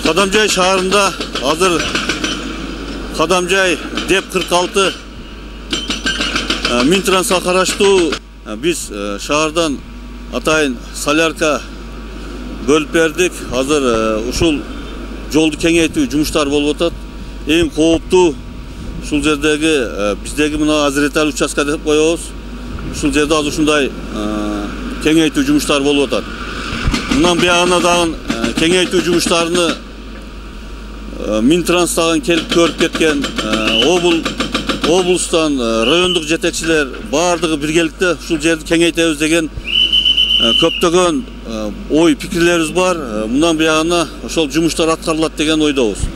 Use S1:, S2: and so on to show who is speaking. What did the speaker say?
S1: Kadamjay şaharında hazır Kadamjay Dep 46 Mintrans'a karaştуу biz şahardan atayın Salyarka bölüp berdik. Hazır uşul joldu kеңейтүү жумуштар болуп атат. Эң кооптуу ушул жердеги биздеги мына Азиретали участка деп коебуз. Ушул жерде азыр ушундай кеңейтүү жумуштар болуп атат. Мындан биягына дагы кеңейтүү жумуштарыны Минтранс дагы келип көрүп кеткен. Облустан райондук жетекчилер баардыгы биргеликте ушул жерди кеңейтебиз деген көптөгөн ой пикирлерибиз бар. Мындан биягына ошол жумуштар аткарылат деген ойдобуз.